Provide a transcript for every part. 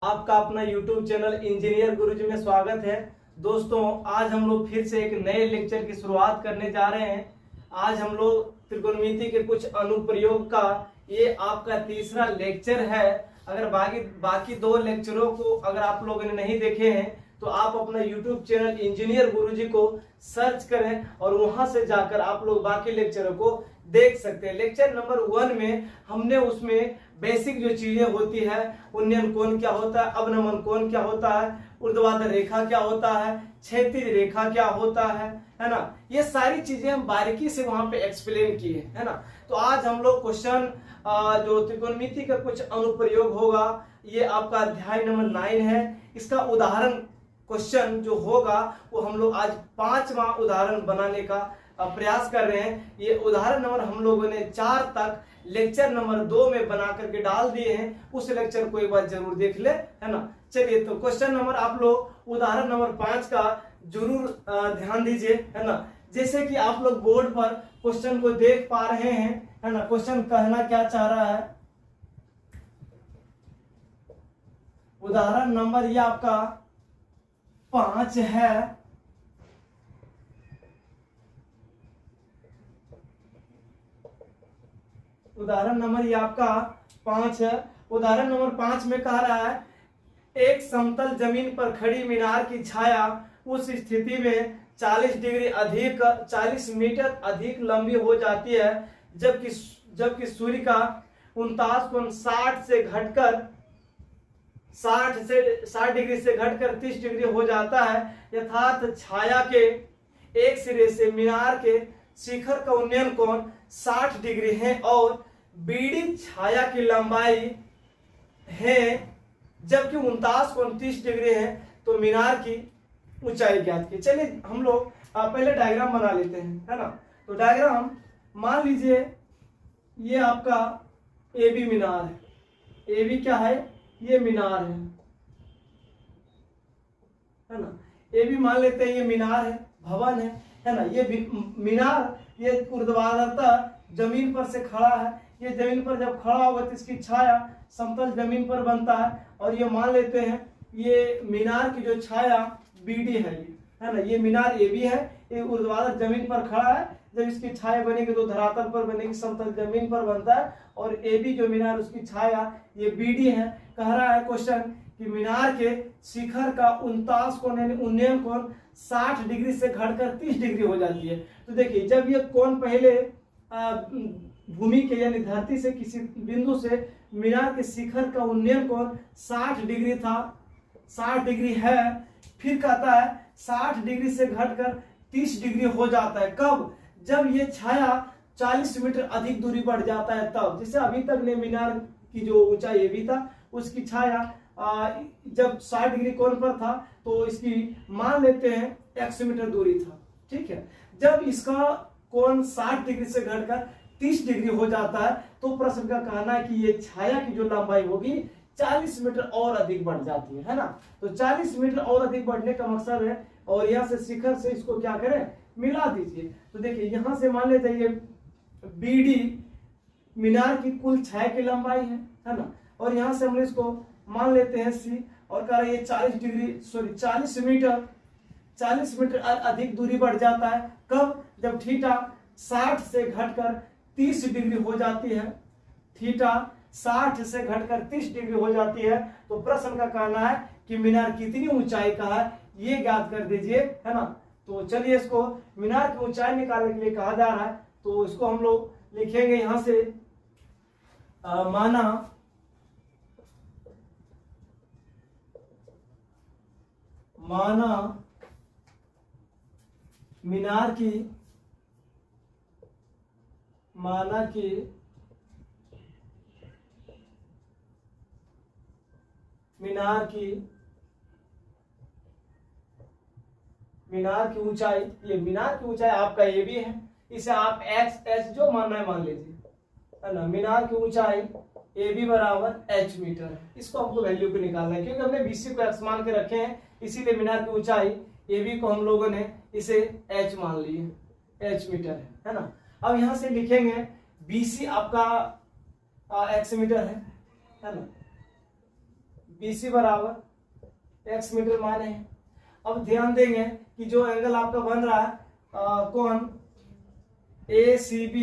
आपका अपना YouTube channel engineer गुरुजी में स्वागत है। दोस्तों, आज हम लोग फिर से एक नए लेक्चर की शुरुआत करने जा रहे हैं। आज हम लोग त्रिकोणमिति के कुछ अनुप्रयोग का ये आपका तीसरा लेक्चर है। अगर बाकी दो लेक्चरों को अगर आप लोगों ने नहीं देखे हैं तो आप अपना YouTube चैनल इंजीनियर गुरुजी को सर्च करें और वहां से जाकर आप लोग बाकी लेक्चरों को देख सकते हैं। लेक्चर नंबर 1 में हमने उसमें बेसिक जो चीजें होती है, उन्नयन कोण क्या होता है, अवनमन कोण क्या होता है, ऊर्ध्वाधर रेखा क्या होता है, क्षैतिज रेखा क्या होता है ना, ये सारी चीजें हम बारीकी से वहां पे एक्सप्लेन किए, है ना। तो आज हम लोग क्वेश्चन जो त्रिकोणमिति का कुछ अनुप्रयोग होगा, ये आपका अध्याय नंबर 9 है। इसका उदाहरण क्वेश्चन जो होगा वो हम लोग आज 5वां उदाहरण बनाने का प्रयास कर रहे हैं। ये उदाहरण नंबर हम लोगों ने 4 तक लेक्चर नंबर 2 में बना करके डाल दिए हैं। उस लेक्चर को एक बार जरूर देख ले, है ना। चलिए, तो क्वेश्चन नंबर आप लोग उदाहरण नंबर 5 का जरूर ध्यान दीजिए, है ना। जैसे कि आप लोग बोर्ड पर क्वेश्चन को देख पा रहे हैं, है ना। क्वेश्चन कहना क्या चाह रहा है, उदाहरण नंबर ये आपका 5 है। उदाहरण नंबर ये आपका 5 है। उदाहरण नंबर 5 में कह रहा है, एक समतल जमीन पर खड़ी मीनार की छाया उस स्थिति में 40 मीटर अधिक लंबी हो जाती है जबकि सूर्य का 49 कोण 60 डिग्री से घटकर 30 डिग्री हो जाता है। यथार्थ छाया के एक सिरे से मीनार के शिखर का उन्नयन कोण 60 डिग्री है और बीडी छाया की लंबाई है जबकि 49 कोण 30 डिग्री है, तो मीनार की ऊंचाई ज्ञात की। चलिए हम लोग पहले डायग्राम बना लेते हैं, है ना। तो डायग्राम मान लीजिए ये आपका एबी मीनार है। एबी क्या है, ये मीनार है ना। एबी मान लेते हैं ये मीनार है, भवन है ना। ये मीनार ये ऊर्ध्वाधरता जमीन पर से खड़ा है। ये जमीन पर जब खड़ा होगा तो इसकी छाया समतल जमीन पर बनता है। और ये मान लेते हैं ये मीनार की जो छाया बीडी है, ये है ना। ये मीनार एबी है, ये ऊर्ध्वाधर जमीन पर खड़ा है। जब इसकी छाया बनेगी तो धरातल पर बनेगी, समतल जमीन पर बनता है। और एबी जो मीनार उसकी छाया ये बीडी है। कह रहा है क्वेश्चन कि मीनार के शिखर का 49 कोण यानी उन्नयन कोण 60 डिग्री से घटकर 30 डिग्री हो जाती है। तो देखिए, जब ये कोण पहले भूमि के यानी धरती से किसी बिंदु से मीनार के शिखर का उन्नयन कोण 60 डिग्री था, 60 डिग्री है, फिर कहता है 60 डिग्री से घटकर 30 डिग्री हो जाता है। कब? जब ये छाया 40 मीटर अधिक दूरी बढ़ जाता है तब। जैसे अभी तक ने मीनार की जो ऊंचाई ये भी था, उसकी छाया जब 60 डिग्री कोण पर था तो इसकी मान लेते हैं 100 मीटर दूरी था, ठीक है। जब इसका कोण 60 डिग्री से घटकर 30 डिग्री हो जाता है तो प्रश्न का कहना है कि ये छाया की जो लंबाई होगी 40 मीटर और अधिक बढ़ जाती है ना। तो 40 मीटर और अधिक बढ़ने का मकसद है, और यहाँ से शिखर से इसको क्या करें, मिला दीजिए। तो देखिए, यहाँ से मान लेते हैं ये बीडी मीनार की कुल छाया की लंबाई है ना। और यहाँ से हम इसको मान लेते हैं सी, और कह रहे हैं 40 मीटर अधिक दूरी बढ़ जाता है। कब? जब थीटा 60 से घटकर 30 डिग्री हो जाती है। थीटा 60 से घटकर 30 डिग्री हो जाती है। तो प्रश्न का कहना है कि मीनार कितनी ऊंचाई का है, ये ज्ञात कर दीजिए, है ना। तो चलिए, इसको मीनार की ऊंचाई निकालने के लिए कहा जा रहा है। तो इसको हम लोग लिखेंगे यहां से माना मीनार की ऊंचाई, ये मीनार की ऊंचाई आपका ये भी है, इसे आप एच जो मानना है मान लीजिए, है ना। मीनार की ऊंचाई ए बी बराबर h मीटर है। इसको हमको वैल्यू को निकालना है, क्योंकि हमने बीसी को x मान के रखे हैं, इसीलिए मीनार की ऊंचाई ए बी को हम लोगों ने इसे h मान ली है, h मीटर है ना। अब यहां से लिखेंगे बीसी आपका x मीटर है ना। BC बराबर x मीटर माने हैं। अब ध्यान देंगे कि जो एंगल आपका बन रहा है कौन ACB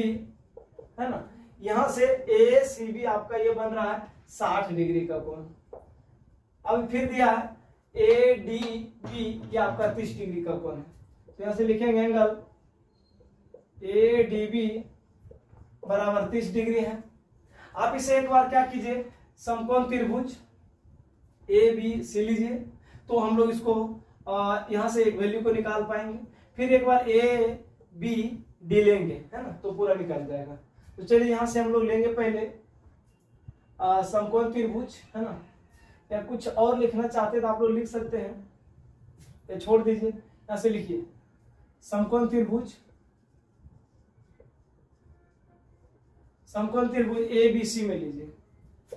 है ना, यहां से ACB आपका ये बन रहा है 60 डिग्री का कोण। अब फिर दिया है ADB, ये आपका 30 डिग्री का कोण है। तो यहां से लिखेंगे एंगल ADB बराबर 30 डिग्री है। आप इसे एक बार क्या कीजिए, समकोण त्रिभुज ABC लीजिए, तो हम लोग इसको यहां से एक वैल्यू को निकाल पाएंगे। फिर एक बार ABD लेंगे है ना, तो पूरा निकल जाएगा। तो चलिए यहां से हम लोग लेंगे पहले समकोण त्रिभुज है ना, या कुछ और लिखना चाहते तो आप लोग लिख सकते हैं, या छोड़ दीजिए। यहां से लिखिए समकोण त्रिभुज, समकोण त्रिभुज ABC में लीजिए,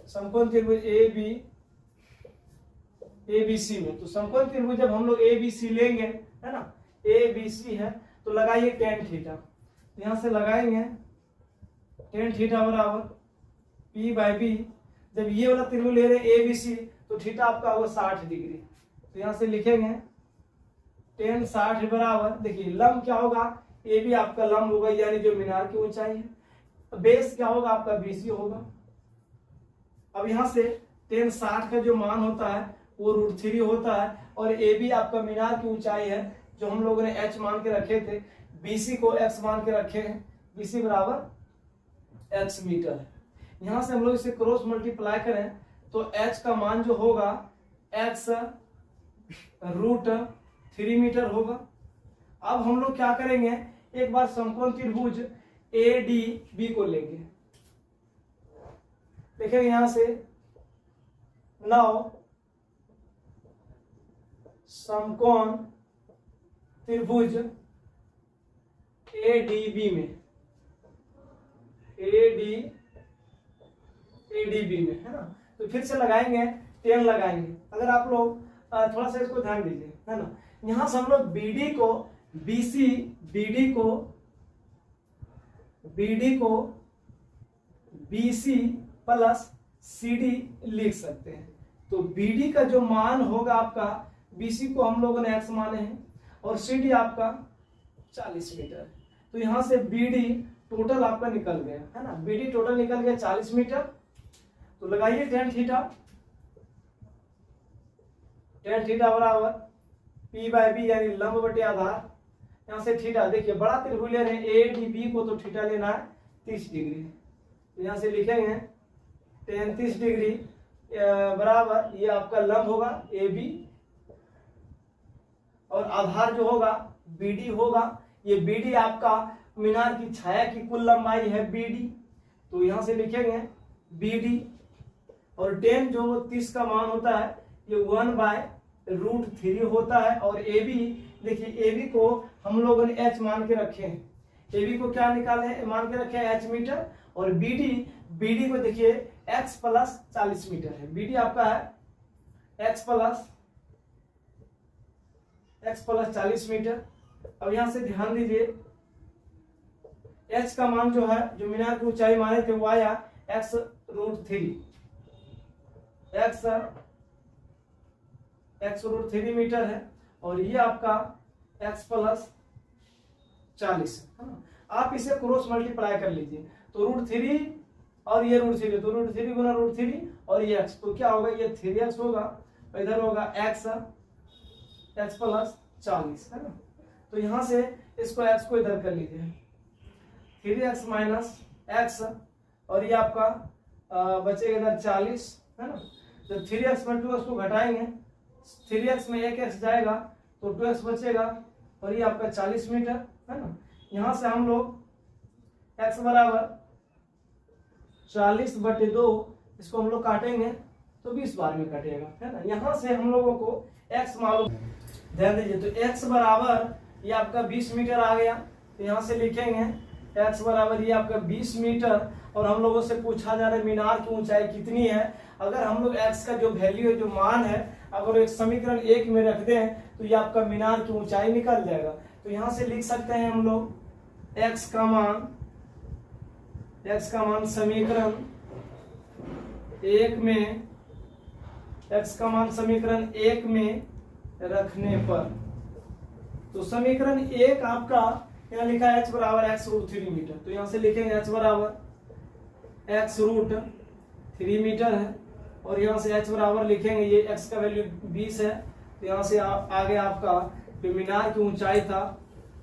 समकोण त्रिभुज ABC में। तो समकोण त्रिभुज जब हम लोग ABC लेंगे है ना, ABC है तो लगाइए tan थीटा। तो यहां से लगाएंगे tan थीटा बराबर P/B। जब ये वाला त्रिभुज ले रहे हैं ABC तो थीटा आपका होगा 60 डिग्री। तो यहां से लिखेंगे tan 60 बराबर, देखिए लंब क्या होगा, AB आपका लंब होगा यानी जो मीनार की ऊंचाई है, बेस क्या होगा आपका BC होगा। अब यहां से tan 60 का जो मान होता है वो √3 होता है, और AB आपका मीनार की ऊंचाई है जो हम लोगों ने h मान के रखे थे, BC को x मान के रखे हैं, BC बराबर x मीटर है। यहां से हम लोग इसे क्रॉस मल्टीप्लाई करें तो h का मान जो होगा x √3 मीटर होगा। अब हम लोग क्या करेंगे, एक बार समकोण त्रिभुज ADB को लेंगे, देखेंगे यहां से नाउ समकोण त्रिभुज ADB में, ADB में है ना, तो फिर से लगाएंगे tan लगाएंगे। अगर आप लोग थोड़ा सा इसको ध्यान दीजिए है ना, यहां से हम लोग BD को BC प्लस CD लिख सकते हैं। तो BD का जो मान होगा आपका, BC को हम लोगों ने x माने हैं और CD आपका 40 मीटर। तो यहां से BD टोटल आपका निकल गया है ना, BD टोटल निकल गया 40 मीटर। तो लगाइए tan थीटा बराबर P/B यानी लंब बटे आधार। यहां से थीटा, देखिए बड़ा त्रिभुज ले रहे हैं ADB को, तो थीटा लेना है 30 डिग्री। तो यहां से लिखेंगे tan 30 डिग्री बराबर, ये आपका लंब होगा AB और आधार जो होगा BD होगा। ये BD आपका मीनार की छाया की कुल लंबाई है BD। तो यहां से लिखेंगे BD, और tan जो 30 का मान होता है ये 1/√3 होता है। और AB, देखिए AB को हम लोगों ने h मान के रखे हैं, AB को क्या निकाले मान के रखे हैं h मीटर, और BD को देखिए x प्लस 40 मीटर है। BD आपका है x प्लस 40 मीटर। अब यहां से ध्यान दीजिए h का मान जो है, जो मीनार की ऊंचाई माने थे वो आया x√3, x√3 मीटर है, और ये आपका x प्लस 40 है। आप इसे क्रॉस मल्टीप्लाई कर लीजिए, तो √3 और ये √3, तो √3 गुना √3 और ये x, तो क्या होगा, ये 3x होगा, इधर होगा x प्लस 40 है ना। तो यहां से इसको x को इधर कर लीजिए, 3x माइनस x, और ये आपका बचेगा इधर 40 है ना। जब 3x में 2x को घटाएंगे, 3x में 1x जाएगा तो 2x बचेगा, और ये आपका 40 मीटर है ना। यहां से हम लोग x बराबर 40/2, इसको हम लोग काटेंगे तो 20 बार में कटेगा है ना। यहां से हम लोगों को x मालूम, ध्यान दीजिए, तो x बराबर ये आपका 20 मीटर आ गया। तो यहां से लिखेंगे x बराबर ये आपका 20 मीटर, और हम लोगों से पूछा जा रहा है मीनार की ऊंचाई कितनी है। अगर हम लोग x का जो वैल्यू है, जो मान है, अगर एक समीकरण 1 में रख दें तो ये आपका मीनार की ऊंचाई निकल जाएगा। तो यहां से लिख सकते हैं हम लोग x का मान समीकरण 1 में x का मान समीकरण 1 में रखने पर, तो समीकरण 1 आपका यहाँ लिखा है h बराबर x√3 मीटर, तो यहाँ से लिखेंगे h बराबर x√3 मीटर है, और यहाँ से h बराबर लिखेंगे, ये x का वैल्यू 20 है, तो यहाँ से आगे आपका जो मीनार की ऊंचाई था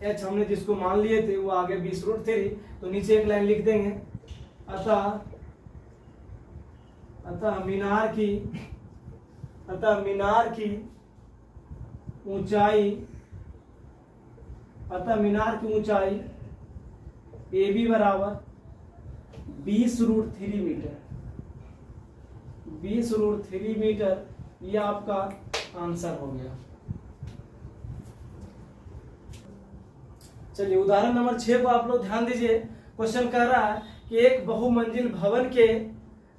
h हमने जिसको मान लिए थे वो आगे 20√3, तो नीचे एक लाइन लिख देंगे, अतः मीनार की ऊंचाई AB बराबर 20√3 मीटर, 20√3 मीटर, ये आपका आंसर हो गया। चलिए उदाहरण नंबर 6 को आप लोग ध्यान दीजिए। क्वेश्चन कह रहा है कि एक बहुमंजिल भवन के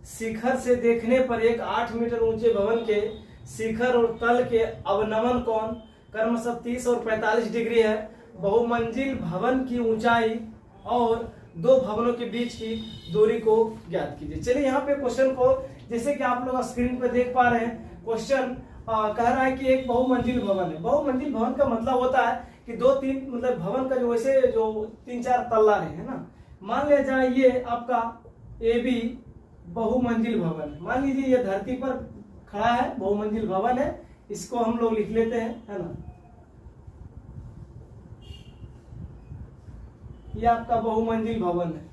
शिखर से देखने पर एक 8 मीटर ऊंचे भवन के शिखर और तल के अवनमन कोण क्रमशः 30 और 45 डिग्री है। बहुमंजिल भवन की ऊंचाई और दो भवनों के बीच की दूरी को ज्ञात कीजिए। चलिए यहाँ पे क्वेश्चन को, जैसे कि आप लोग स्क्रीन पर देख पा रहे हैं, क्वेश्चन कह रहा है कि एक बहुमंजिल भवन है। बहुमंजिल भवन का मतलब होता है कि 2-3 मतलब भवन का जो वैसे जो 3-4 तल्ला है ना। मान लिया जाए ये आपका AB बहुमंजिल भवन है, मान लीजिए ये धरती पर खड़ा है, बहुमंजिल भवन है, इसको हम लोग लिख लेते हैं, है ना। ये आपका बहुमंजिल भवन है,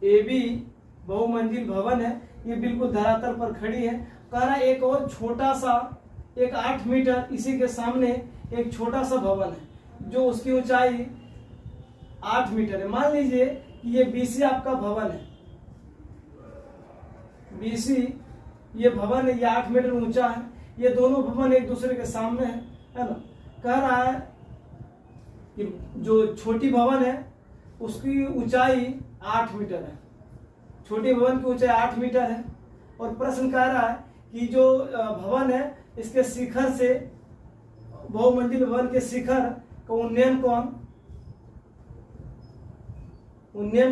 AB बहुमंजिल भवन है, ये बिल्कुल धरातल पर खड़ी है। कह रहा है एक और छोटा सा, एक 8 मीटर, इसी के सामने एक छोटा सा भवन है जो उसकी ऊंचाई 8 मीटर है। मान लीजिए कि ये BC आपका भवन है, BC ये भवन है, ये 8 मीटर ऊंचा है, ये दोनों भवन एक दूसरे के सामने है ना। कह रहा है कि जो छोटी भवन है उसकी ऊंचाई 8 मीटर है, छोटी भवन की ऊंचाई 8 मीटर है। और प्रश्न कह रहा है कि जो भवन है इसके शिखर से, बहुमंजिल भवन के शिखर का उन्नयन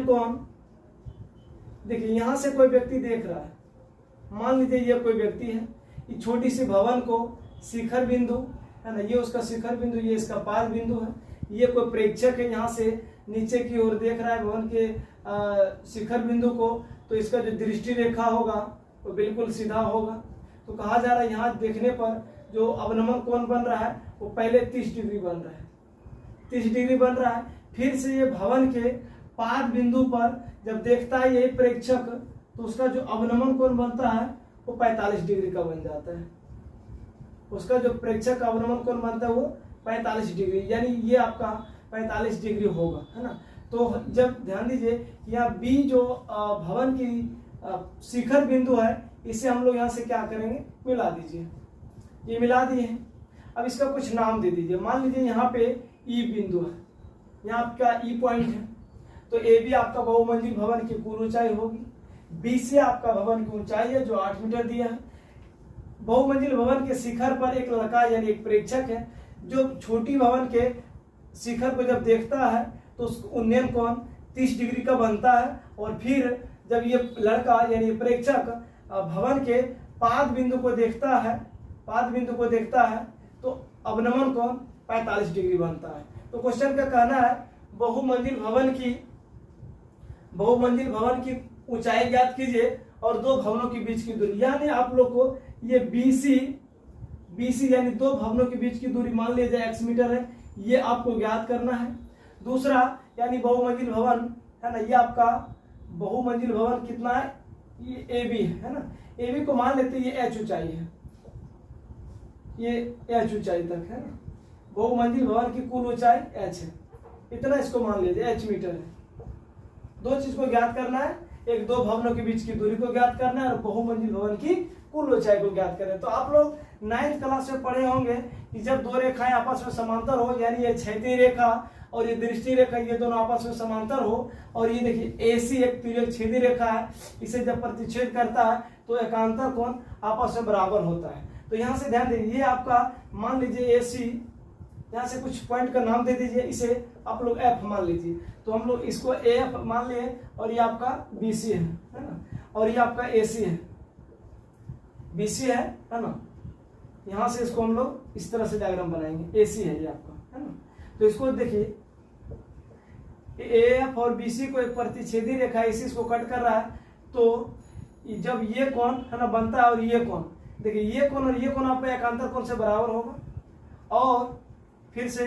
कोण, देखिए यहां से कोई व्यक्ति देख रहा है, मान लीजिए ये कोई व्यक्ति है, ये छोटी सी भवन को शिखर बिंदु है ना, ये उसका शिखर बिंदु, ये इसका पाद बिंदु है, ये कोई प्रेक्षक है यहाँ से नीचे की ओर देख रहा है भवन के शिखर बिंदु को, तो इसका जो दृष्टि रेखा होगा वो बिल्कुल सीधा होगा। तो कहा जा रहा है यहाँ देखने पर जो अवनमन कोण बन रहा है वो पहले 30 डिग्री बन रहा है, 30 डिग्री बन रहा है। फिर से ये भवन के पाद बिंदु पर जब देखता है ये प्रेक्षक, तो उसका जो अवनमन कोण बनता है वो 45 डिग्री का बन जाता है, उसका जो प्रेक्षक का अवनमन कोण बनता है वो 45 डिग्री, यानी ये आपका 45 डिग्री होगा, है ना। तो जब ध्यान दीजिए यहाँ B जो भवन की शिखर बिंदु है, इसे हम लोग यहाँ से क्या करेंगे, मिला दीजिए, ये मिला दिए हैं। अब इसका कुछ नाम दे दीजिए, मान लीजिए यहाँ पे E बिंदु है, यहाँ आपका E पॉइंट है, तो AB आपका बहुमंजिल भवन की कुल ऊंचाई होगी, BC आपका भवन की ऊंचाई है जो 8 मीटर दिया है। बहुमंजिल भवन के शिखर पर एक लड़का यानी एक प्रेक्षक है जो छोटी भवन के शिखर को जब देखता है तो उसका उन्नयन कोण 30 डिग्री का बनता है। और फिर जब ये लड़का यानी प्रेक्षक भवन के पाद बिंदु को देखता है तो अवनमन कोण 45 डिग्री बनता है। तो क्वेश्चन का कहना है बहुमंजिल भवन की ऊंचाई ज्ञात कीजिए और दो भवनों के बीच की दूरी, यानी आप लोग को ये BC यानी दो भवनों के बीच की दूरी मान लिया जाए x मीटर है, ये आपको ज्ञात करना है। दूसरा यानी बहुमंजिल भवन है ना, ये आपका बहुमंजिल भवन कितना है, ये AB है ना, AB को मान लेते ये h ऊंचाई है, ये h ऊंचाई तक है ना, बहुमंजिल भवन की कुल ऊंचाई h है, इतना इसको मान लीजिए h मीटर है। दो चीज को ज्ञात करना है, एक दो भवनों के बीच की दूरी को ज्ञात करना है और बहुमंजिल भवन की कुल ऊंचाई को ज्ञात करें। तो आप लोग 9th क्लास में पढ़े होंगे कि जब दो रेखाएं आपस में समांतर हो, यानी ये क्षैतिज रेखा और ये दृष्टि रेखा, ये दोनों आपस में समांतर हो, और ये देखिए AC एक तिर्यक छेदी रेखा है, इसे जब प्रतिच्छेद करता है तो एकांतर कोण आपस में बराबर होता है। तो यहाँ से ध्यान दीजिए, ये आपका मान लीजिए AC, यहाँ से कुछ पॉइंट का नाम दे दीजिए, इसे आप लोग F मान लीजिए, तो हम लोग इसको AF मान लिए, और ये आपका BC है ना, और ये आपका AC है, BC है ना, यहाँ से इसको हम लोग इस तरह से डायग्राम बनाएंगे, AC है ये आपका, है ना। तो इसको देखिए AF और BC को एक प्रतिच्छेदी रेखा AC इसको कट कर रहा है, तो जब ये कोण है ना बनता है और ये कोण, देखिए ये कोण और ये कोण आपका एकांतर कोण से बराबर होगा। और फिर से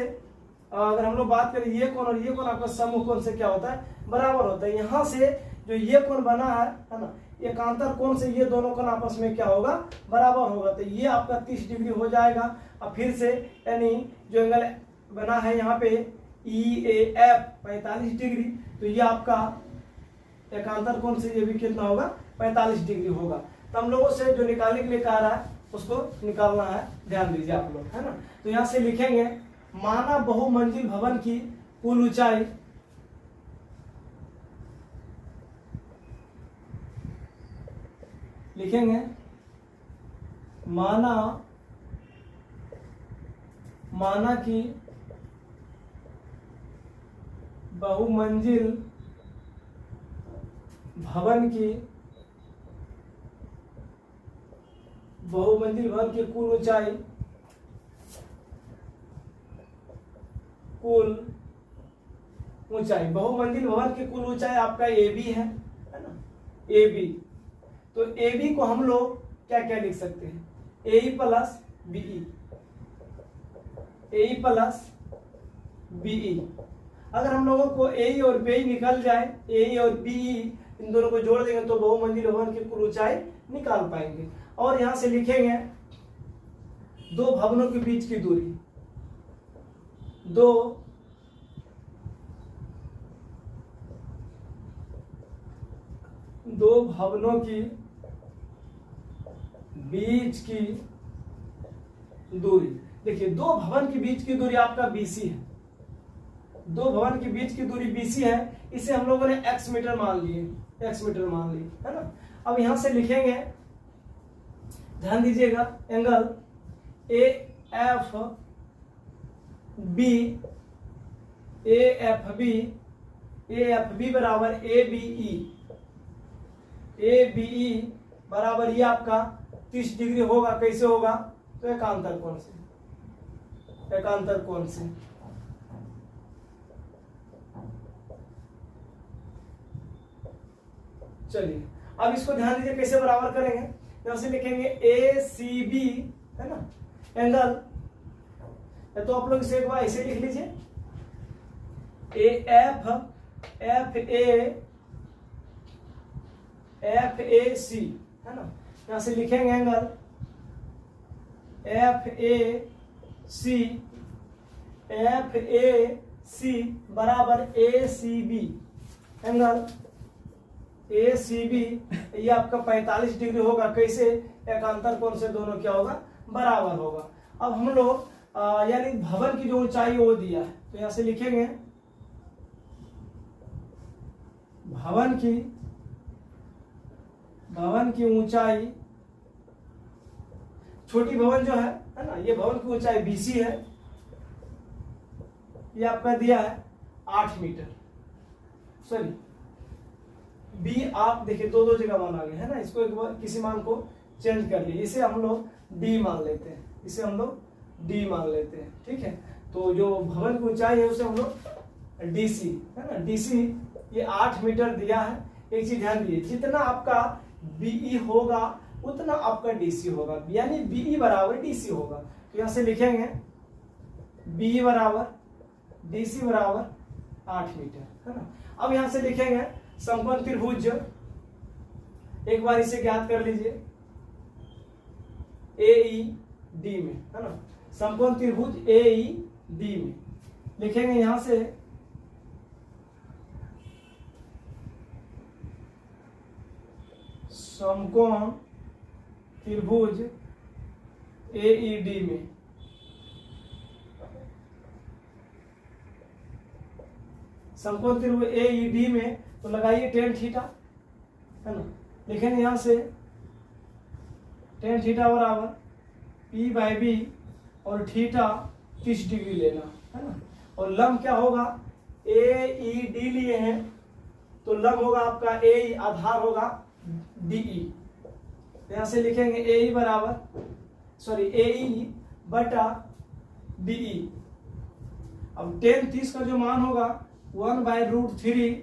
अगर हम लोग बात करें ये कोण और ये कोण आपका समूह कोण से क्या होता है, बराबर होता है। यहाँ से जो ये कोण बना है ना, एकांतर कोण से ये दोनों कोण आपस में क्या होगा, बराबर होगा। तो ये आपका 30 डिग्री हो जाएगा। अब फिर से यानी जो एंगल बना है यहाँ पे EAF 45 डिग्री, तो ये आपका एकांतर कोण से ये भी कितना होगा, 45 डिग्री होगा। तो हम लोगों से जो निकालने के लिए कहा रहा है उसको निकालना है, ध्यान दीजिए आप लोग, है ना। तो यहाँ से लिखेंगे माना बहुमंजिल भवन की कुल ऊंचाई लिखेंगे, माना कि बहुमंजिल भवन की कुल ऊंचाई बहुमंजिल भवन की कुल ऊंचाई आपका AB है ना, AB। तो AB को हम लोग क्या क्या लिख सकते हैं, AE प्लस BE। अगर हम लोगों को AE और BE निकल जाए, AE और BE इन दोनों को जोड़ देंगे तो बहुमंजिल भवन की कुल ऊंचाई निकाल पाएंगे। और यहां से लिखेंगे दो भवनों के बीच की दूरी, दो भवनों की बीच की दूरी। देखिए दो भवन के बीच की दूरी आपका BC है, दो भवन के बीच की दूरी BC है, इसे हम लोगों ने x मीटर मान लिए, है ना। अब यहां से लिखेंगे, ध्यान दीजिएगा, एंगल AFB बराबर ABE बराबर ये आपका 30 डिग्री होगा। कैसे होगा, तो एकांतर कोण से। चलिए अब इसको ध्यान दीजिए कैसे बराबर करेंगे। यहां से लिखेंगे ACB, है ना, एंगल, तो आप लोग इसे एक बार ऐसे लिख लीजिए, FAC, है ना। यहां से लिखेंगे एंगल FAC बराबर ACB, एंगल ACB ये आपका 45 डिग्री होगा। कैसे, एकांतर कोण से दोनों क्या होगा, बराबर होगा। अब हम लोग यानी भवन की जो ऊंचाई वो दिया है, तो यहां से लिखेंगे भवन की ऊंचाई, छोटी भवन जो है ना, ये भवन की ऊंचाई BC है, ये आपका दिया है 8 मीटर। सॉरी B, आप देखिए दो जगह मान आ गए, है ना। इसको एक बार किसी मान को चेंज कर लिए, इसे हम लोग D मान लेते हैं, ठीक है। तो जो भवन की ऊंचाई है उसे हम लोग DC, है ना, DC ये 8 मीटर दिया है। एक चीज ध्यान दीजिए, जितना आपका BE होगा उतना आपका DC होगा, यानी BE बराबर DC होगा। तो यहां से लिखेंगे BE बराबर DC बराबर 8 मीटर, है ना। अब यहां से लिखेंगे समकोण त्रिभुज, एक बार इसे ज्ञात कर लीजिए, AED में, है ना, समकोण त्रिभुज AED में लिखेंगे यहां से समकोण त्रिभुज AED में समकोण त्रिभुज AED में तो लगाइए tan थीटा, है ना। लिखेंगे यहां से tan थीटा बराबर P/B और थीटा 30 डिग्री लेना, है ना। और लंब क्या होगा, AED लिए हैं तो लंब होगा आपका AE, आधार होगा DE, तो यहाँ से लिखेंगे ए बराबर ए बटा DE। अब tan 30 का जो मान होगा 1/√3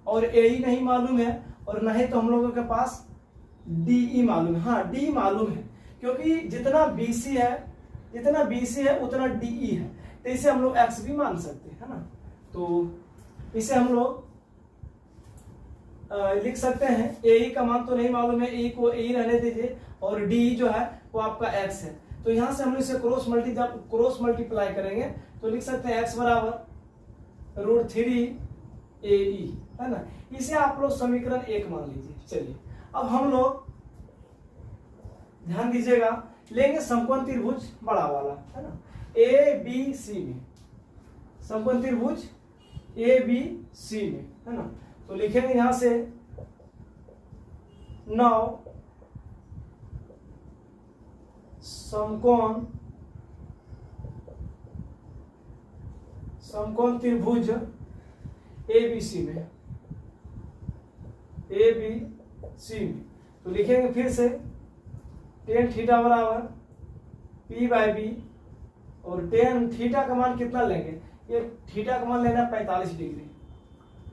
और ए नहीं मालूम है और नहीं तो हम लोगों के पास DE मालूम है। हाँ D मालूम है क्योंकि जितना BC है उतना DE है, तो इसे हम लोग x भी मान सकते हैं, है ना। तो इसे हम लोग लिख सकते हैं ए का मान तो नहीं मालूम है, ए को ए रहने दीजिए और डी जो है वो आपका x है। तो यहां से हम लोग इसे क्रॉस मल्टीप्लाई करेंगे तो लिख सकते हैं x बराबर √3AE, है ना। इसे आप लोग समीकरण 1 मान लीजिए। चलिए अब हम लोग ध्यान दीजिएगा, लेंगे समकोण त्रिभुज बड़ा वाला, है ना, ABC में, समकोण त्रिभुज ABC में, है ना। तो लिखेंगे यहां से 9 समकोण त्रिभुज ABC में, तो लिखेंगे फिर से tan थीटा बराबर P/B और tan थीटा का मान कितना लेंगे, ये थीटा का मान लेना 45 डिग्री,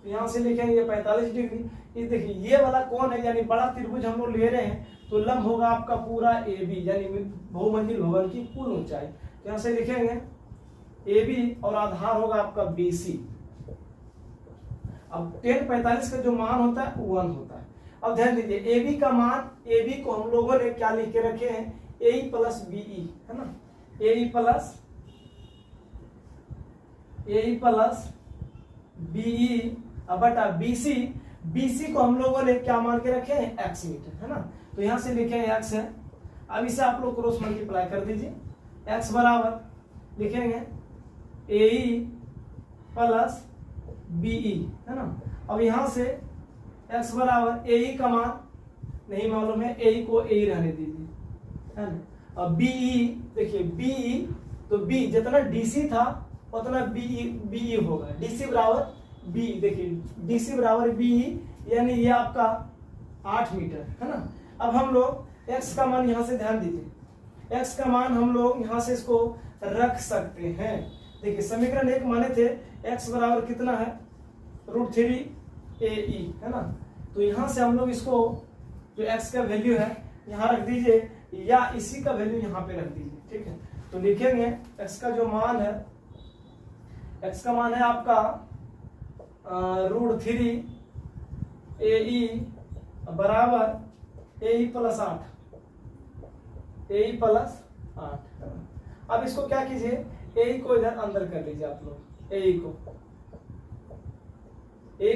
तो यहां से लिखेंगे ये 45 डिग्री। ये देखिए ये वाला कौन है, यानी बड़ा त्रिभुज हम लोग ले रहे हैं, तो लंब होगा आपका पूरा AB, यानी बहुमंजिल भवन की कुल ऊंचाई। तो यहां से लिखेंगे AB और आधार होगा आपका BC। अब tan 45 का जो मान होता है 1 होता है। अब ध्यान दीजिए AB का मान, AB को हम लोगों ने क्या लिख के रखे हैं, AE + BE, है ना, AE + BE बटा BC को हम लोगों ने क्या मान के रखे हैं, x मीटर, है ना। तो यहां से लिखेंगे x है। अब इसे आप लोग क्रॉस मल्टीप्लाई कर दीजिए, x बराबर लिखेंगे AE + BE, है ना। अब यहां से x बराबर AE का मान नहीं मालूम है, AE को AE रहने दीजिए, है ना। अब BE देखिए BE, तो B जितना DC था उतना BE होगा, DC बराबर B, देखिए DC बराबर BE, यानी ये आपका 8 मीटर, है ना। अब हम लोग x का मान यहां से ध्यान दीजिए, x का मान हम लोग यहां से इसको रख सकते हैं। देखिए समीकरण 1 माने थे x बराबर कितना है, √3AE, है ना। तो यहां से हम लोग इसको जो x का वैल्यू है यहां रख दीजिए या इसी का वैल्यू यहां पे रख दीजिए, ठीक है। तो लिखेंगे x का जो मान है, x का मान है आपका √3AE बराबर AE + 8, AE + 8। अब इसको क्या कीजिए, AE को इधर अंदर कर लीजिए आप लोग, AE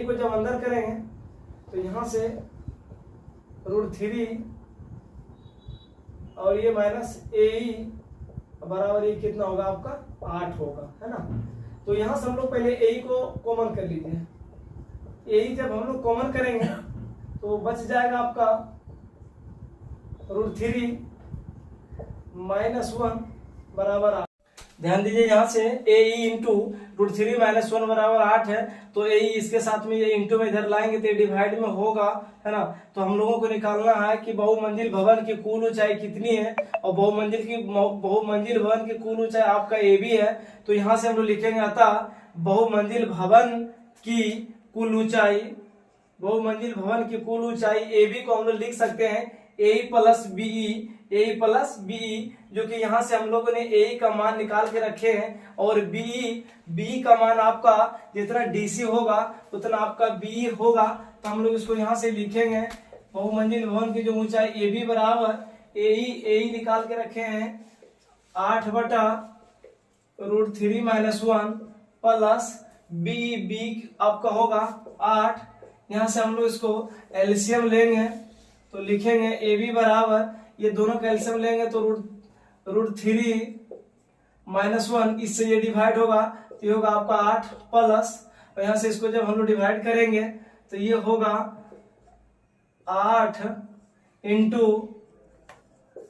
को जब अंदर करेंगे तो यहां से √3 और ये माइनस AE बराबर ये कितना होगा आपका 8 होगा, है ना। तो यहां से हम लोग पहले AE को कॉमन कर लीजिए, AE जब हम लोग कॉमन करेंगे तो बच जाएगा आपका √3 - 1 बराबर 8। ध्यान दीजिए यहाँ से AE इंटू √3 - 1 बराबर 8 है, तो AE इसके साथ में ये इंटू में इधर लाएंगे तो डिवाइड में होगा, है ना। तो हम लोगों को निकालना है कि बहुमंजिल भवन की कुल ऊंचाई कितनी है, और बहुमंजिल भवन की कुल ऊंचाई आपका AB है। तो यहाँ से हम लोग लिखेंगे अतः बहुमंजिल भवन की कुल ऊंचाई, AB को हम लोग लिख सकते हैं AE + BE, जो कि यहां से हम लोगों ने AE का मान निकाल के रखे हैं, और BE का मान आपका जितना DC होगा उतना आपका BE होगा। तो हम लोग इसको यहां से लिखेंगे बहुमंजिल भवन की जो ऊंचाई AB बराबर AE निकाल के रखे हैं 8 बटा √3 - 1 प्लस BE आपका होगा 8। यहां से हम लोग इसको एलसीएम लेंगे तो लिखेंगे AB बराबर, ये दोनों का एलसीएम लेंगे तो √3 - 1, इससे ये डिवाइड होगा तो ये होगा आपका 8 प्लस, और यहां से इसको जब हम लोग डिवाइड करेंगे तो ये होगा 8 इंटू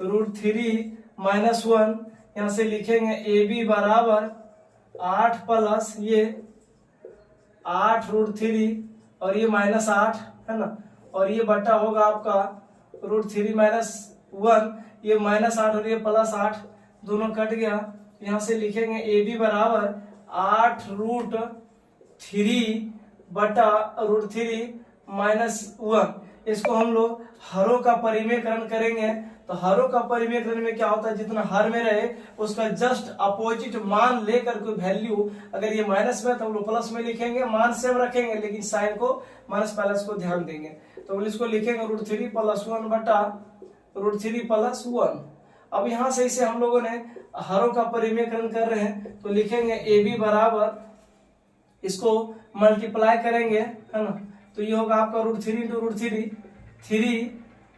√3 - 1। यहां से लिखेंगे AB बराबर 8 प्लस ये 8 √3 और ये -8, है ना, और ये बटा होगा आपका √3 -1, ये -8 और ये +8 दोनों कट गया। यहाँ से लिखेंगे AB बराबर 8√3 बटा √3 -1। इसको हम लोग हरों का परिमेयकरण करेंगे। तो हरों का परिमेयकरण में क्या होता है, जितना हर में रहे उसका जस्ट अपोजिट मान लेकर कोई वैल्यू, अगर ये माइनस में तो हम लोग प्लस में लिखेंगे, मान सेम रखेंगे लेकिन साइन को माइनस प्लस को ध्यान देंगे। तो हम इसको लिखेंगे √3 + 1 बटा √3 + 1। अब यहाँ से इसे हम लोगों ने हरों का परिमेयकरण कर रहे हैं, तो लिखेंगे AB बराबर, इसको मल्टीप्लाई करेंगे, है ना, तो ये होगा आपका √3 × √3 3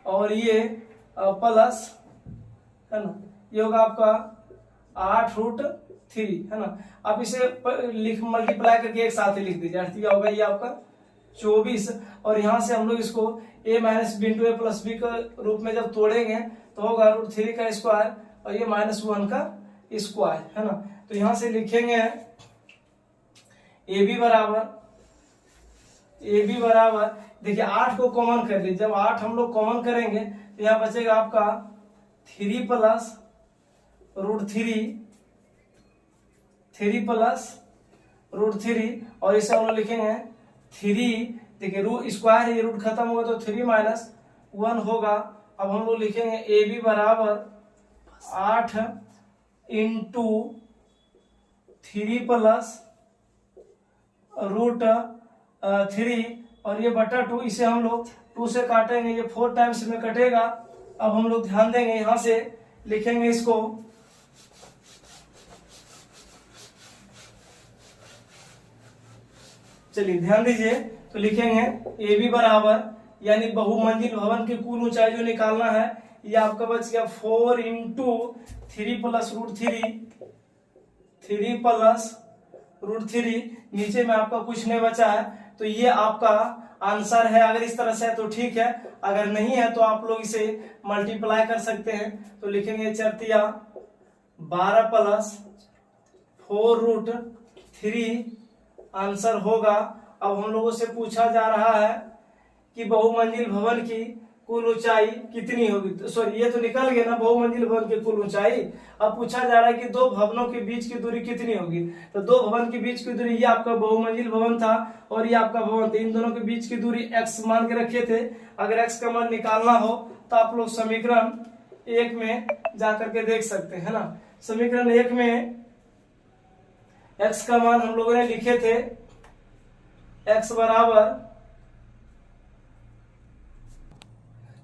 और ये प्लस, है ना, ये होगा आपका 8√3, है ना। आप इसे मल्टीप्लाई करके एक साथ ही लिख दीजिए, अर्थ क्या होगा, ये आपका 24। और यहाँ से हम लोग इसको a - b × a + b के रूप में जब तोड़ेंगे तो होगा √3 का स्क्वायर और ये -1 का स्क्वायर, है ना। तो यहाँ से लिखेंगे AB बराबर, देखिए 8 को कॉमन कर लीजिए, जब 8 हम लोग कॉमन करेंगे तो यहाँ बचेगा आपका 3 + √3 और इसे हम लोग लिखेंगे 3, देखिए स्क्वायर है, ये रूट खत्म होगा तो 3 - 1 होगा। अब हम लोग लिखेंगे AB बराबर 8 × 3 + √3 और ये बटा 2, इसे हम लोग 2 से काटेंगे, ये 4 टाइम्स में कटेगा। अब हम लोग ध्यान देंगे, यहां से लिखेंगे इसको, चलिए ध्यान दीजिए, तो लिखेंगे AB बराबर, यानी बहुमंजिल भवन की कुल ऊंचाई जो निकालना है, ये आपका बच गया 4 × 3 + √3 नीचे में आपका कुछ नहीं बचा है, तो ये आपका आंसर है। अगर इस तरह से है तो ठीक है, अगर नहीं है तो आप लोग इसे मल्टीप्लाई कर सकते हैं। तो लिखेंगे 4 × 12 + 4√3 आंसर होगा। अब हम लोगों से पूछा जा रहा है कि बहुमंजिल भवन की कुल ऊंचाई कितनी होगी, सॉरी ये तो निकल गया ना, बहुमंजिल भवन की कुल ऊंचाई। अब पूछा जा रहा है कि दो भवनों के बीच की दूरी कितनी होगी। तो दो भवन के बीच की दूरी, ये आपका बहुमंजिल भवन था और ये आपका भवन था, इन दोनों के बीच की दूरी x मान के रखे थे। अगर x का मान निकालना हो तो आप लोग समीकरण 1 में जाकर के देख सकते हैं ना। समीकरण 1 में x का मान हम लोगों ने लिखे थे, x बराबर,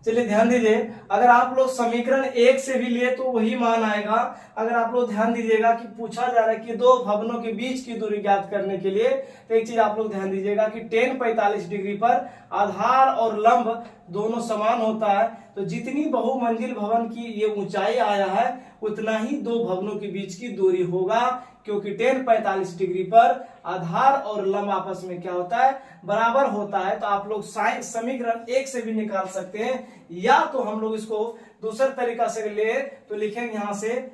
चलिए ध्यान दीजिए, अगर आप लोग समीकरण 1 से भी लिए तो वही मान आएगा। अगर आप लोग ध्यान दीजिएगा कि पूछा जा रहा है कि दो भवनों के बीच की दूरी ज्ञात करने के लिए, तो एक चीज आप लोग ध्यान दीजिएगा कि tan 45 डिग्री पर आधार और लंब दोनों समान होता है। तो जितनी बहुमंजिल भवन की ये ऊंचाई आया है उतना ही दो भवनों के बीच की दूरी होगा, क्योंकि tan 45 डिग्री पर आधार और लंब आपस में क्या होता है, बराबर होता है। तो आप लोग समीकरण 1 से भी निकाल सकते हैं, या तो हम लोग इसको दूसरे तरीका से ले तो लिखेंगे यहां से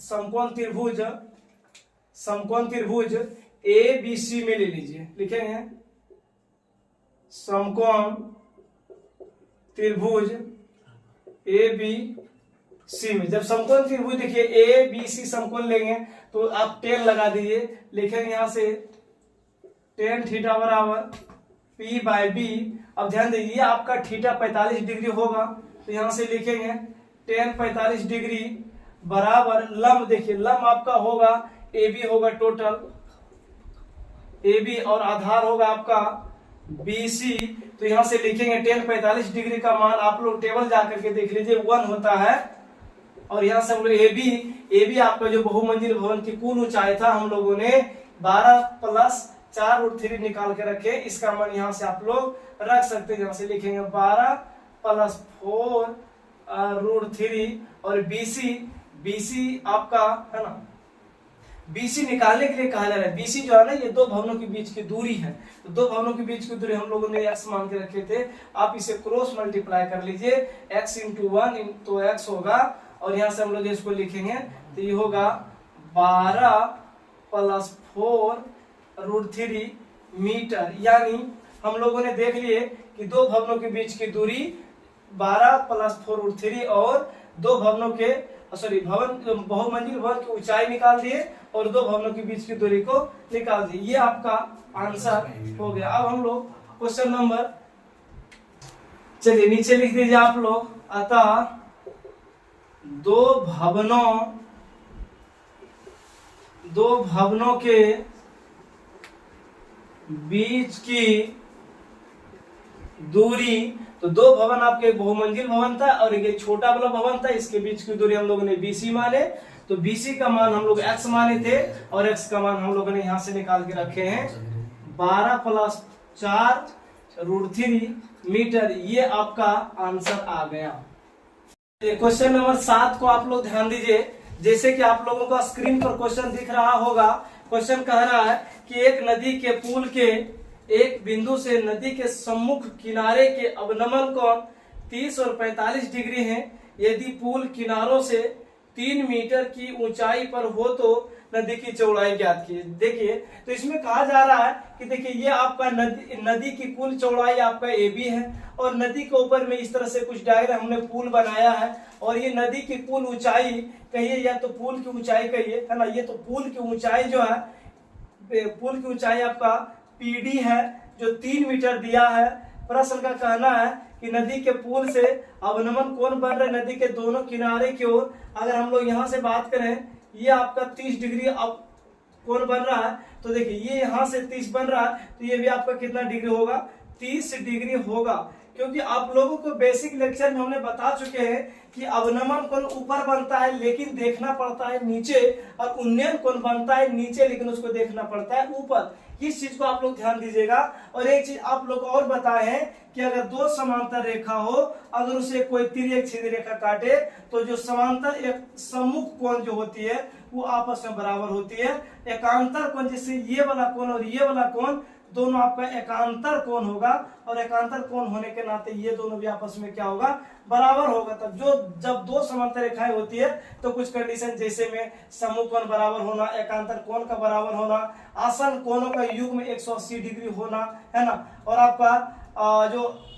समकोण त्रिभुज ABC में ले लीजिए, लिखेंगे समकोण त्रिभुज ABC में। जब समकोण त्रिभुज देखिए ABC समकोण लेंगे तो आप tan लगा दीजिए, लिखेंगे यहां से tan थीटा बराबर P/B। अब ध्यान दीजिए आपका थीटा 45 डिग्री होगा, तो यहां से लिखेंगे tan 45 डिग्री बराबर लंब, देखिए लंब आपका होगा AB होगा टोटल AB और आधार होगा आपका BC। तो यहां से लिखेंगे tan 45 डिग्री का मान आप लोग टेबल जाकर के देख लीजिए 1 होता है। और यहां से हम लोग AB आपका जो बहुमंजिल भवन की कुल ऊंचाई था, हम लोगों ने 12 + 4√3 निकाल के रखे, इसका मान यहां से आप लोग रख सकते हैं। यहां से लिखेंगे 12 + 4√3 और BC आपका है ना, BC निकालने के लिए कहा जा रहा है। BC जो है ना, ये दो भवनों के बीच की दूरी है। तो दो भवनों के बीच की दूरी हम लोगों ने x मान के रखे थे, आप इसे क्रॉस मल्टीप्लाई कर लीजिए, x × 1 तो x होगा, और यहां से हम लोग इसको लिखेंगे तो ये होगा 12 + 4√3 मीटर। यानी हम लोगों ने देख लिए कि दो भवनों के बीच की दूरी 12+4√3 और दो भवनों के बहुमंजिल भवन की ऊंचाई निकाल दिए और दो भवनों के बीच की दूरी को निकाल दिए। ये आपका आंसर हो गया। अब हम लोग क्वेश्चन नंबर, चलिए नीचे लिख दीजिए आप लोग, अतः दो भवनों के बीच की दूरी, तो दो भवन आपके, एक बहुमंजिल भवन था और एक छोटा वाला भवन था, इसके बीच की दूरी हम लोगों ने BC माने। तो BC का मान हम लोग x माने थे और x का मान हम लोगों ने यहां से निकाल के रखे हैं 12+4√3 मीटर। ये आपका आंसर आ गया। क्वेश्चन नंबर 7 को आप लोग ध्यान दीजिए। जैसे कि आप लोगों का स्क्रीन पर क्वेश्चन दिख रहा होगा, क्वेश्चन कह रहा है कि एक नदी के पुल के एक बिंदु से नदी के सम्मुख किनारे के अवनमन कोण 30 और 45 डिग्री है। यदि पुल किनारों से 3 मीटर की ऊंचाई पर हो तो नदी की चौड़ाई ज्ञात कीजिए। देखिए, तो इसमें कहा जा रहा है कि देखिए ये आपका नदी की कुल चौड़ाई आपका AB है और नदी के ऊपर में इस तरह से कुछ डायग्राम हमने पुल बनाया है और ये नदी की कुल ऊंचाई कहिए या तो पुल की ऊंचाई कहिए, है ना। ये तो पुल की ऊंचाई जो है, पुल की ऊंचाई आपका PD है जो 3 मीटर दिया है। प्रश्न का कहना है कि नदी के पुल से अवनमन कोण बन रहा है नदी के दोनों किनारे की ओर। अगर हम लोग यहाँ से बात करें, ये आपका 30 डिग्री अब कोण बन रहा है, तो देखिए ये यहाँ से 30 बन रहा है, तो ये भी आपका कितना डिग्री होगा, 30 डिग्री होगा। क्योंकि आप लोगों को बेसिक लेक्चर में हमने बता चुके हैं कि अवनमन कोण ऊपर बनता है लेकिन देखना पड़ता है नीचे, और उन्नयन कोण बनता है नीचे लेकिन उसको देखना पड़ता है ऊपर। इस चीज को आप लोग ध्यान दीजिएगा। और एक चीज आप लोग और बताए हैं कि अगर दो समांतर रेखा हो, अगर उसे कोई तिर्यक छेदी रेखा काटे तो जो समांतर एक सम्मुख कोण जो होती है वो आपस में बराबर होती है। एकांतर कोण, जैसे ये वाला कोण और ये वाला कोण दोनों आपका एकांतर कोण होगा, और एकांतर कोण होने के नाते ये दोनों भी आपस में क्या होगा, बराबर होगा। तब जब दो समांतर रेखाएं होती है तो कुछ कंडीशन जैसे में समूह कोण बराबर होना, एकांतर कोण का बराबर होना, आसन कोणों का युग्म 180 डिग्री होना, है ना। और आपका जो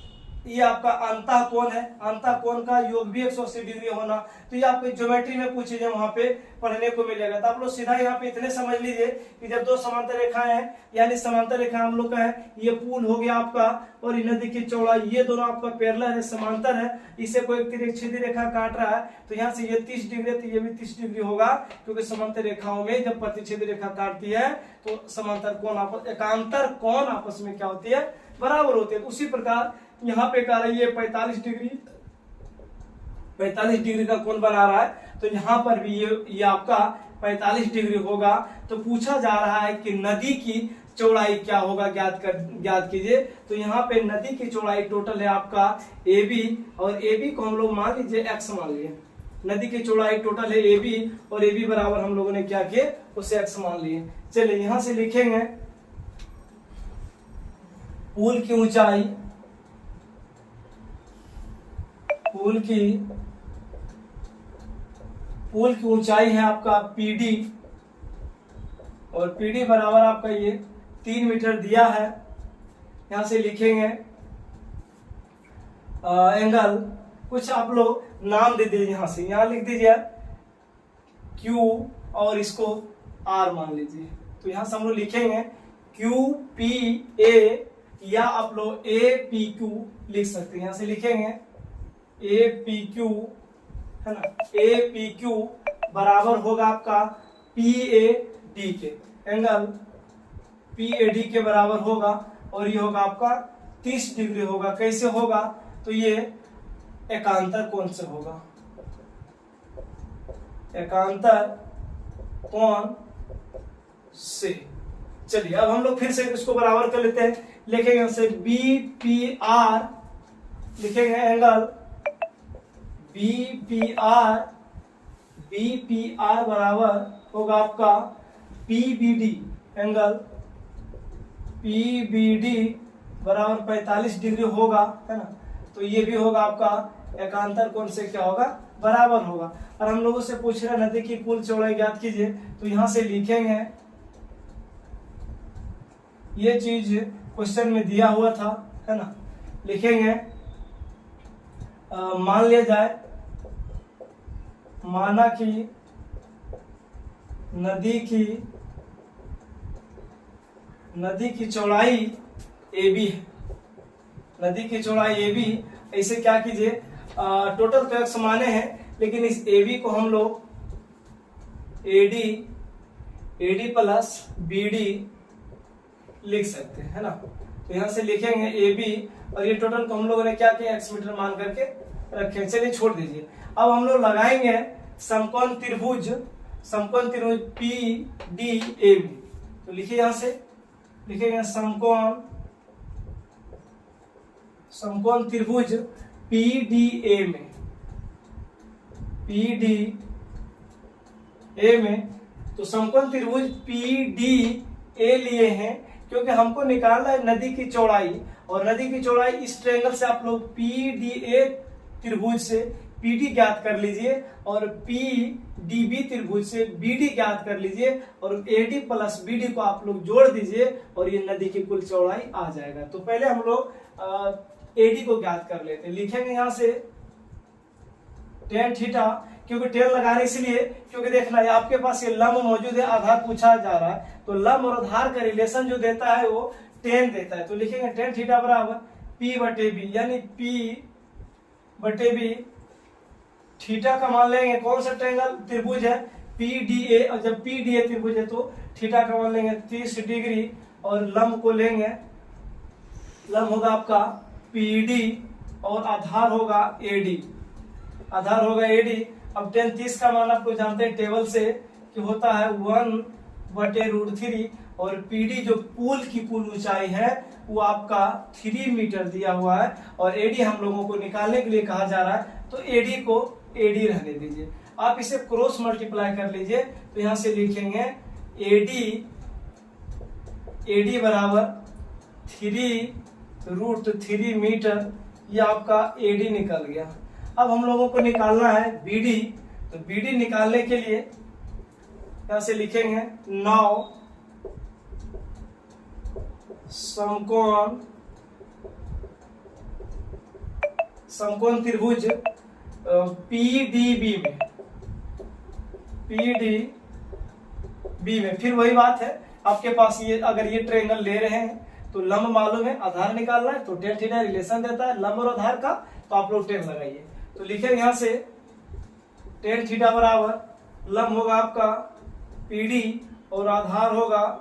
ये आपका अंतः कोण है, अंतः कोण का योग भी 180 डिग्री होना। तो ये आपको ज्योमेट्री में कुछ चीजें वहां पे पढ़ने को मिलेगा। तो आप लोग सीधा यहाँ पे इतने समझ लीजिए कि जब दो समांतर रेखाएं हैं, यानी समांतर रेखा हम लोग का है, ये पुल हो गया आपका और नदी की चौड़ाई, ये दोनों आपका पैरेलल है, समांतर है, इसे कोई तिर्यक छेदी रेखा काट रहा है तो यहाँ से ये 30 डिग्री तो ये भी 30 डिग्री होगा, क्योंकि समांतर रेखाओं में जब प्रतिच्छेदी रेखा काटती है तो समांतर कोण आपस, एकांतर कोण आपस में क्या होती है, बराबर होती है। उसी प्रकार यहाँ पे कह रही है 45 डिग्री का कोण बना रहा है, तो यहाँ पर भी ये आपका 45 डिग्री होगा। तो पूछा जा रहा है कि नदी की चौड़ाई क्या होगा, ज्ञात कीजिए। तो यहाँ पे नदी की चौड़ाई टोटल है आपका AB, और AB को हम लोग मान लीजिए x मान लिए। नदी की चौड़ाई टोटल है AB और AB बराबर हम लोगों ने क्या किए, उसे x मान लिए। चलिए यहाँ से लिखेंगे पुल की ऊंचाई, पुल की ऊंचाई है आपका PD, और PD बराबर आपका ये 3 मीटर दिया है। यहां से लिखेंगे एंगल, कुछ आप लोग नाम दे दीजिए, यहां से यहाँ लिख दीजिए Q और इसको R मान लीजिए। तो यहां से हम लोग लिखेंगे QPA, या आप लोग APQ लिख सकते हैं। यहां से लिखेंगे APQ, है ना, APQ बराबर होगा आपका PAD के, एंगल PAD के बराबर होगा, और ये होगा आपका 30 डिग्री होगा। कैसे होगा, तो ये एकांतर कोण से होगा, एकांतर कोण से। चलिए अब हम लोग फिर से इसको बराबर कर लेते हैं। लिखेंगे हमसे BPR, लिखेंगे एंगल BPR बराबर होगा आपका PBD, एंगल PBD बराबर 45 डिग्री होगा, है ना। तो ये भी होगा आपका एकांतर कोण से क्या होगा, बराबर होगा। और हम लोगों से पूछ रहे नदी की कुल चौड़ाई ज्ञात कीजिए, तो यहां से लिखेंगे, ये चीज क्वेश्चन में दिया हुआ था, है ना। लिखेंगे मान लिया जाए, माना कि नदी की चौड़ाई AB है, नदी की चौड़ाई AB। ऐसे क्या कीजिए, टोटल तो एक समाने हैं, लेकिन इस AB को हम लोग AD प्लस BD लिख सकते हैं, है ना। तो यहां से लिखेंगे AB, और ये टोटल को हम लोगों ने क्या किया, x मीटर मान करके रखे। चलिए छोड़ दीजिए। अब हम लोग लगाएंगे समकोण त्रिभुज PDAB। तो लिखिए, यहां से लिखेंगे समकोण त्रिभुज PDA में। तो समकोण त्रिभुज PDA लिए हैं क्योंकि हमको निकालना है नदी की चौड़ाई, और नदी की चौड़ाई इस ट्रायंगल से आप लोग PDA त्रिभुज से PD ज्ञात कर लीजिए, और PDB त्रिभुज से BD ज्ञात कर लीजिए, और AD प्लस BD को आप लोग जोड़ दीजिए और ये नदी की कुल चौड़ाई आ जाएगा। तो पहले हम लोग AD को ज्ञात कर लेते हैं। लिखेंगे यहां से tan थीटा, क्योंकि टेन लगाने इसलिए क्योंकि देखना है आपके पास ये लंब मौजूद है, आधार पूछा जा रहा है, तो लंब और आधार का रिलेशन जो देता है वो टेन देता है। तो लिखेंगे tan थीटा बराबर P/B, यानी P/B। थीटा का मान लेंगे, कौन सा ट्रायंगल त्रिभुज है, PDA, और जब PDA त्रिभुज है तो थीटा का मान लेंगे 30 डिग्री, और लंब को लेंगे, लंब होगा आपका PD और आधार होगा AD, अब tan 30 का मान आपको जानते हैं टेबल से कि होता है 1/√3, और PD जो पुल की कुल ऊंचाई है वो आपका 3 मीटर दिया हुआ है, और AD हम लोगों को निकालने के लिए कहा जा रहा है, तो AD को AD रहने दीजिए। आप इसे क्रॉस मल्टीप्लाई कर लीजिए, तो यहां से लिखेंगे AD बराबर 3√3 मीटर, ये आपका AD निकल गया। अब हम लोगों को निकालना है BD, तो BD निकालने के लिए यहां से लिखेंगे 9 समकोण त्रिभुज PDB में। फिर वही बात है, आपके पास ये अगर ये ट्रायंगल ले रहे हैं तो लंब मालूम है, आधार निकालना है, तो tan थीटा रिलेशन देता है लंब और आधार का, तो आप लोग tan लगाइए। तो लिखेंगे यहां से tan थीटा बराबर लंब होगा आपका PD और आधार होगा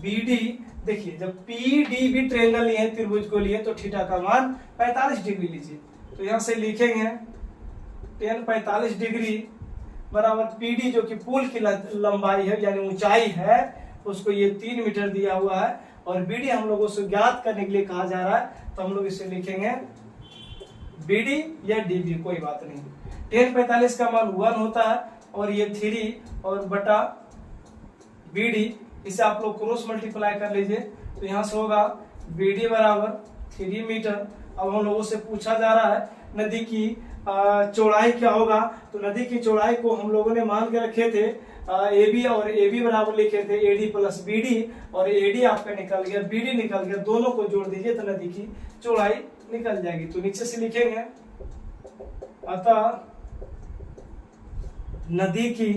BD। देखिए जब PDB ट्रायंगल लिए त्रिभुज को लिए तो थीटा का मान 45 डिग्री लीजिए, तो यहां से लिखेंगे tan 45 डिग्री बराबर PD जो कि पुल की लंबाई है यानी ऊंचाई है, उसको ये 3 मीटर दिया हुआ है, और BD हम लोगों से ज्ञात करने के लिए कहा जा रहा है, तो हम लोग इसे लिखेंगे BD या DB, कोई बात नहीं। tan 45 का मान 1 होता है, और ये 3 और बटा BD, इसे आप लोग क्रॉस मल्टीप्लाई कर लीजिए, तो यहाँ से होगा BD बराबर 3 मीटर। अब हम लोगों से पूछा जा रहा है नदी की चौड़ाई क्या होगा, तो नदी की चौड़ाई को हम लोगों ने मान के रखे थे AB, और AB बराबर लिखे थे AD प्लस BD, और AD आपका निकल गया, BD निकल गया, दोनों को जोड़ दीजिए तो नदी की चौड़ाई निकल जाएगी। तो नीचे से लिखेंगे अतः नदी की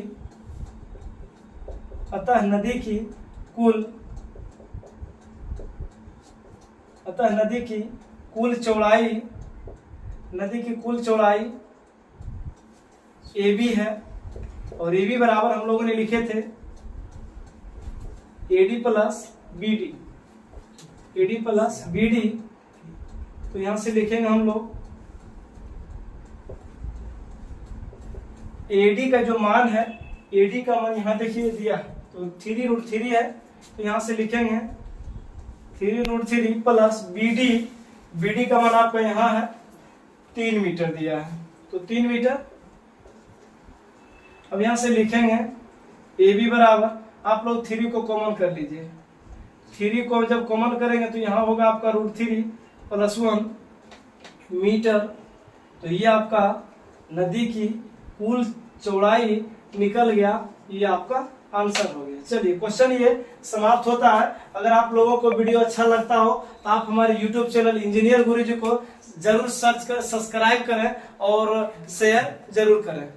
कुल चौड़ाई AB है, और AB बराबर हम लोगों ने लिखे थे AD प्लस BD। तो यहां से लिखेंगे हम लोग AD का जो मान है, AD का मान यहाँ देखिए दिया है, तो 3√3 है, तो यहां से लिखेंगे 3√3 प्लस BD का मान आपका यहाँ है 3 मीटर दिया है, तो 3 मीटर। अब यहां से लिखेंगे AB बराबर, आप लोग 3 को कॉमन कर लीजिए, 3 को जब कॉमन करेंगे तो यहाँ होगा आपका √3 प्लस 1 मीटर। तो ये आपका नदी की कुल चौड़ाई निकल गया, ये आपका आंसर हो गया। चलिए क्वेश्चन ये समाप्त होता है। अगर आप लोगों को वीडियो अच्छा लगता हो तो आप हमारे यूट्यूब चैनल इंजीनियर गुरुजी को जरूर सब्सक्राइब करें और शेयर जरूर करें।